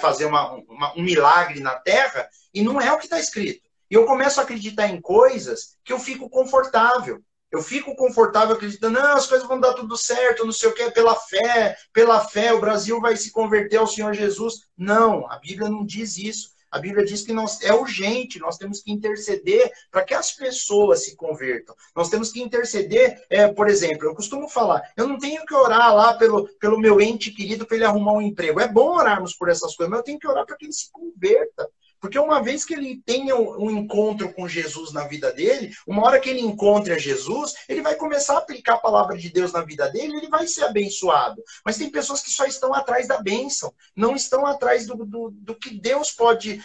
fazer um milagre na terra, e não é o que está escrito. E eu começo a acreditar em coisas que eu fico confortável. Eu fico confortável acreditando, não, as coisas vão dar tudo certo, não sei o que, pela fé, o Brasil vai se converter ao Senhor Jesus. Não, a Bíblia não diz isso. A Bíblia diz que é urgente, nós temos que interceder para que as pessoas se convertam. Nós temos que interceder, por exemplo, eu costumo falar, eu não tenho que orar lá pelo meu ente querido para ele arrumar um emprego. É bom orarmos por essas coisas, mas eu tenho que orar para que ele se converta. Porque uma vez que ele tenha um encontro com Jesus na vida dele, uma hora que ele encontre a Jesus, ele vai começar a aplicar a palavra de Deus na vida dele, ele vai ser abençoado. Mas tem pessoas que só estão atrás da bênção, não estão atrás do que Deus pode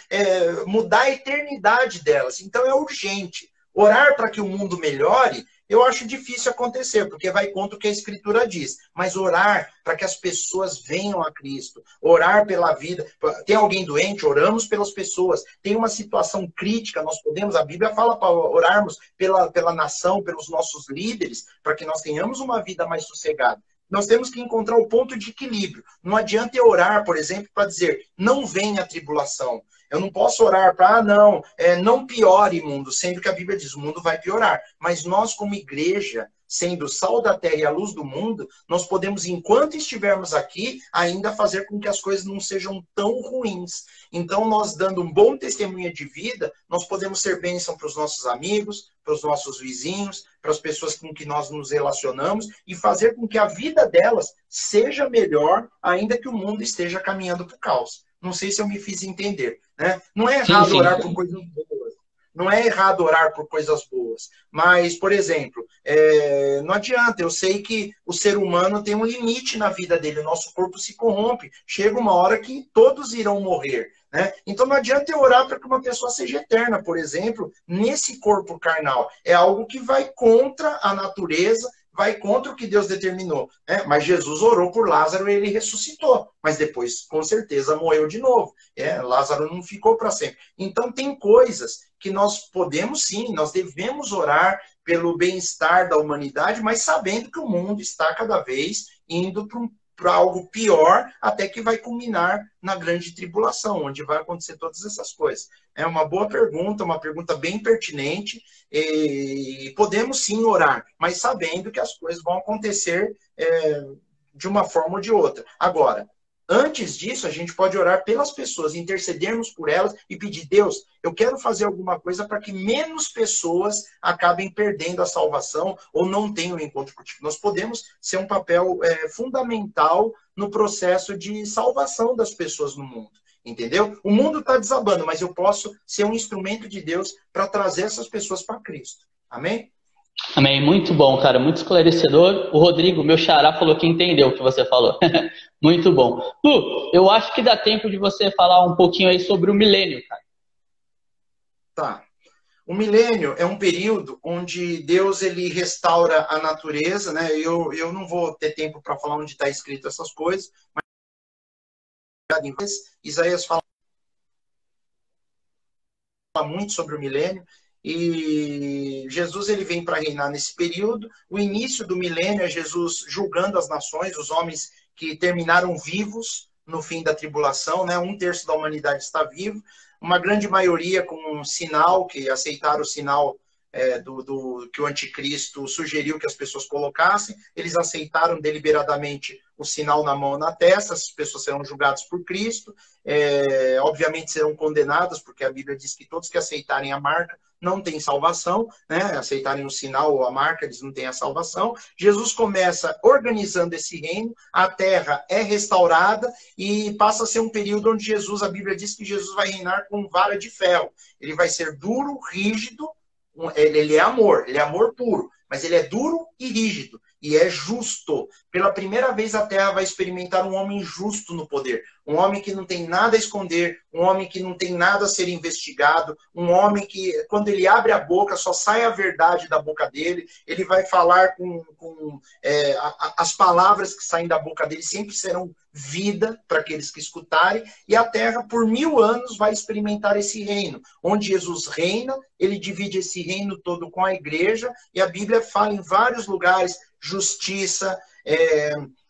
mudar a eternidade delas. Então é urgente. Orar para que o mundo melhore, eu acho difícil acontecer, porque vai contra o que a Escritura diz. Mas orar para que as pessoas venham a Cristo, orar pela vida. Tem alguém doente? Oramos pelas pessoas. Tem uma situação crítica, nós podemos, a Bíblia fala para orarmos pela nação, pelos nossos líderes, para que nós tenhamos uma vida mais sossegada. Nós temos que encontrar o ponto de equilíbrio. Não adianta eu orar, por exemplo, para dizer, não venha a tribulação. Eu não posso orar para, não piore mundo, sendo que a Bíblia diz, o mundo vai piorar. Mas nós, como igreja, sendo o sal da terra e a luz do mundo, nós podemos, enquanto estivermos aqui, ainda fazer com que as coisas não sejam tão ruins. Então, nós dando um bom testemunho de vida, nós podemos ser bênção para os nossos amigos, para os nossos vizinhos, para as pessoas com que nós nos relacionamos e fazer com que a vida delas seja melhor, ainda que o mundo esteja caminhando para o caos. Não sei se eu me fiz entender, né? Não é errado orar por coisas boas. Não é errado orar por coisas boas. Mas, por exemplo, não adianta. Eu sei que o ser humano tem um limite na vida dele. O nosso corpo se corrompe. Chega uma hora que todos irão morrer. Né? Então não adianta eu orar para que uma pessoa seja eterna, por exemplo, nesse corpo carnal. É algo que vai contra a natureza, vai contra o que Deus determinou. Né? Mas Jesus orou por Lázaro e ele ressuscitou. Mas depois, com certeza, morreu de novo. Lázaro não ficou para sempre. Então tem coisas que nós podemos sim, nós devemos orar pelo bem-estar da humanidade, mas sabendo que o mundo está cada vez indo para algo pior, até que vai culminar na grande tribulação, onde vai acontecer todas essas coisas. É uma boa pergunta, uma pergunta bem pertinente, e podemos sim orar, mas sabendo que as coisas vão acontecer de uma forma ou de outra. Agora, Antes disso, a gente pode orar pelas pessoas, intercedermos por elas e pedir, Deus, eu quero fazer alguma coisa para que menos pessoas acabem perdendo a salvação ou não tenham um encontro contigo. Nós podemos ser um papel fundamental no processo de salvação das pessoas no mundo. Entendeu? O mundo está desabando, mas eu posso ser um instrumento de Deus para trazer essas pessoas para Cristo. Amém? Amém. Muito bom, cara. Muito esclarecedor. O Rodrigo, meu xará, falou que entendeu o que você falou. Muito bom. Lu, eu acho que dá tempo de você falar um pouquinho aí sobre o milênio, cara. Tá. O milênio é um período onde Deus ele restaura a natureza, né? Eu não vou ter tempo para falar onde está escrito essas coisas, mas Isaías fala muito sobre o milênio. E Jesus ele vem para reinar nesse período. O início do milênio é Jesus julgando as nações, os homens que terminaram vivos no fim da tribulação, né? 1/3 da humanidade está vivo. Uma grande maioria com um sinal, que aceitaram o sinal que o anticristo sugeriu que as pessoas colocassem. Eles aceitaram deliberadamente o sinal na mão ou na testa. Essas pessoas serão julgadas por Cristo. Obviamente serão condenadas, porque a Bíblia diz que todos que aceitarem a marca não têm salvação, né? Aceitarem o sinal ou a marca, eles não têm a salvação. Jesus começa organizando esse reino, a terra é restaurada e passa a ser um período onde Jesus, a Bíblia diz que Jesus vai reinar com vara de ferro. Ele vai ser duro, rígido, ele é amor puro, mas ele é duro e rígido, e é justo. Pela primeira vez a terra vai experimentar um homem justo no poder, um homem que não tem nada a esconder, um homem que não tem nada a ser investigado, um homem que, quando ele abre a boca, só sai a verdade da boca dele, ele vai falar as palavras que saem da boca dele sempre serão vida para aqueles que escutarem, e a terra por 1000 anos vai experimentar esse reino, onde Jesus reina, ele divide esse reino todo com a igreja, e a Bíblia fala em vários lugares, justiça,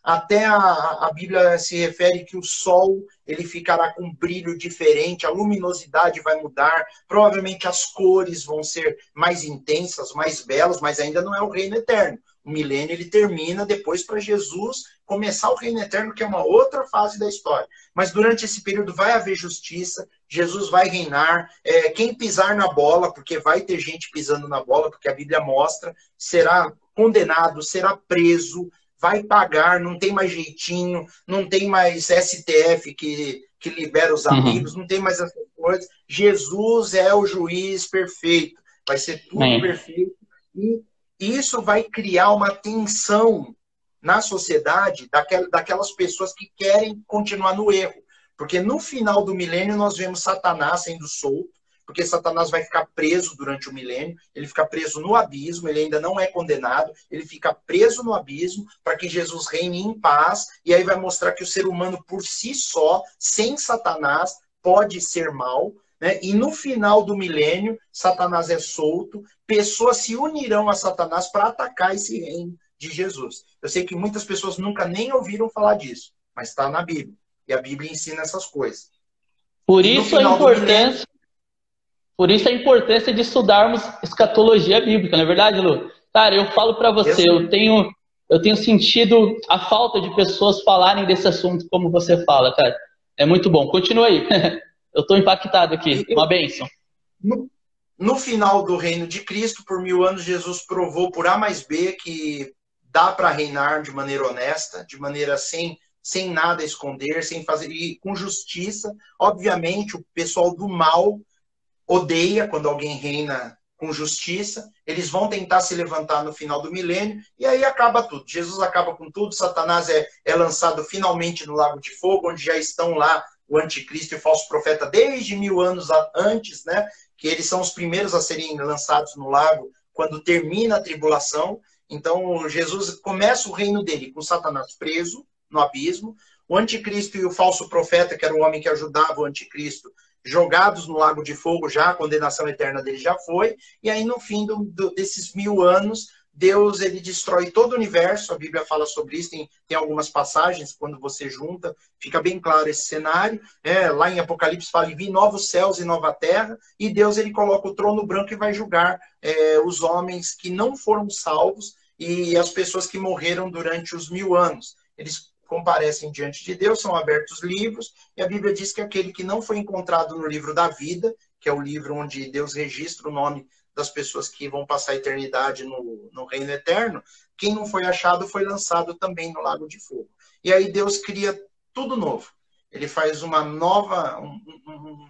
até a Bíblia se refere que o sol ele ficará com um brilho diferente, a luminosidade vai mudar, provavelmente as cores vão ser mais intensas, mais belas, mas ainda não é o reino eterno. O milênio ele termina depois para Jesus começar o reino eterno, que é uma outra fase da história. Mas durante esse período vai haver justiça, Jesus vai reinar, quem pisar na bola, porque vai ter gente pisando na bola, porque a Bíblia mostra, será condenado, será preso, vai pagar, não tem mais jeitinho, não tem mais STF que libera os amigos, não tem mais essas coisas. Jesus é o juiz perfeito, vai ser tudo perfeito. E isso vai criar uma tensão na sociedade daquelas pessoas que querem continuar no erro. Porque no final do milênio nós vemos Satanás sendo solto, porque Satanás vai ficar preso durante o milênio, ele fica preso no abismo, ele ainda não é condenado, ele fica preso no abismo para que Jesus reine em paz, e aí vai mostrar que o ser humano por si só, sem Satanás, pode ser mal, né? E no final do milênio, Satanás é solto, pessoas se unirão a Satanás para atacar esse reino de Jesus. Eu sei que muitas pessoas nunca nem ouviram falar disso, mas está na Bíblia, e a Bíblia ensina essas coisas. Por isso a importância de estudarmos escatologia bíblica, não é verdade, Lu? Cara, eu falo para você, eu tenho sentido a falta de pessoas falarem desse assunto como você fala, cara. É muito bom. Continua aí. Eu estou impactado aqui. Uma bênção. No final do reino de Cristo, por 1000 anos, Jesus provou por A mais B que dá para reinar de maneira honesta, de maneira sem nada a esconder, sem fazer, e com justiça. Obviamente, o pessoal do mal odeia quando alguém reina com justiça, eles vão tentar se levantar no final do milênio, e aí acaba tudo. Jesus acaba com tudo, Satanás é lançado finalmente no lago de fogo, onde já estão lá o anticristo e o falso profeta desde 1000 anos antes, né? Que eles são os primeiros a serem lançados no lago quando termina a tribulação. Então, Jesus começa o reino dele com Satanás preso no abismo, o anticristo e o falso profeta, que era o homem que ajudava o anticristo, jogados no lago de fogo, já a condenação eterna dele já foi, e aí no fim desses 1000 anos, Deus ele destrói todo o universo, a Bíblia fala sobre isso, tem algumas passagens, quando você junta, fica bem claro esse cenário, lá em Apocalipse fala, vi novos céus e nova terra, e Deus ele coloca o trono branco e vai julgar os homens que não foram salvos, e as pessoas que morreram durante os 1000 anos. comparecem diante de Deus, são abertos livros, e a Bíblia diz que aquele que não foi encontrado no livro da vida, que é o livro onde Deus registra o nome das pessoas que vão passar a eternidade no reino eterno, quem não foi achado foi lançado também no lago de fogo. E aí Deus cria tudo novo. Ele faz um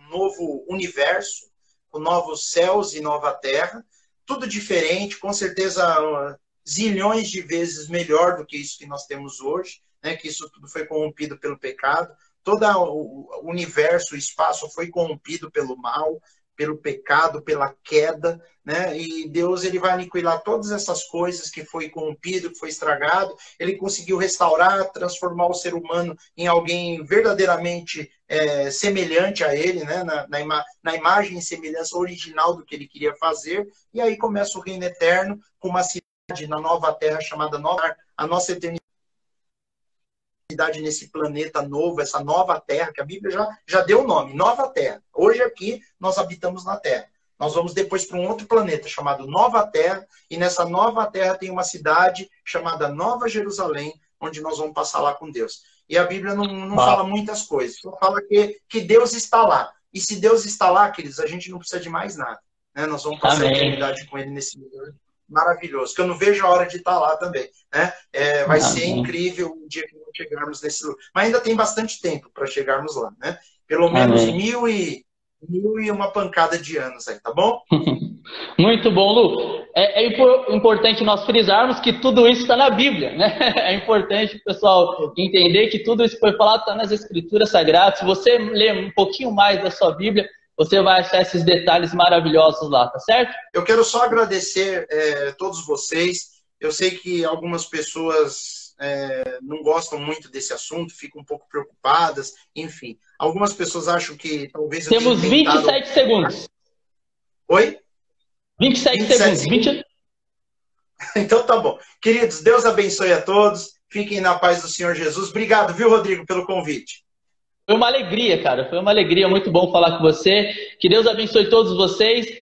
novo universo, com novos céus e nova terra, tudo diferente, com certeza zilhões de vezes melhor do que isso que nós temos hoje, né? Que isso tudo foi corrompido pelo pecado, todo o universo, o espaço foi corrompido pelo mal, pelo pecado, pela queda, né? E Deus, ele vai aniquilar todas essas coisas que foi corrompido, que foi estragado. Ele conseguiu restaurar, transformar o ser humano em alguém verdadeiramente semelhante a ele, né? Na imagem e semelhança original do que ele queria fazer. E aí começa o reino eterno, com uma cidade na nova terra chamada Nova, a nossa eternidade nesse planeta novo, essa nova terra, que a Bíblia já deu o nome, nova terra. Hoje aqui nós habitamos na terra. Nós vamos depois para um outro planeta chamado Nova Terra, e nessa nova terra tem uma cidade chamada Nova Jerusalém, onde nós vamos passar lá com Deus. E a Bíblia não fala muitas coisas, só fala que Deus está lá. E se Deus está lá, queridos, a gente não precisa de mais nada, né? Nós vamos passar a eternidade com Ele nesse lugar maravilhoso, que eu não vejo a hora de estar lá também, né? Vai ser incrível o dia que nós chegarmos nesse lugar. Mas ainda tem bastante tempo para chegarmos lá, né? Pelo menos mil e uma pancada de anos aí, tá bom? Muito bom, Lu. É importante nós frisarmos que tudo isso está na Bíblia, né? É importante o pessoal entender que tudo isso que foi falado está nas Escrituras Sagradas. Se você ler um pouquinho mais da sua Bíblia, você vai achar esses detalhes maravilhosos lá, tá certo? Eu quero só agradecer todos vocês. Eu sei que algumas pessoas não gostam muito desse assunto, ficam um pouco preocupadas, enfim. Algumas pessoas acham que talvez eu Temos 27 segundos. Oi? 27 segundos. 20... Então tá bom. Queridos, Deus abençoe a todos. Fiquem na paz do Senhor Jesus. Obrigado, viu, Rodrigo, pelo convite. Foi uma alegria, cara. Foi uma alegria. Muito bom falar com você. Que Deus abençoe todos vocês.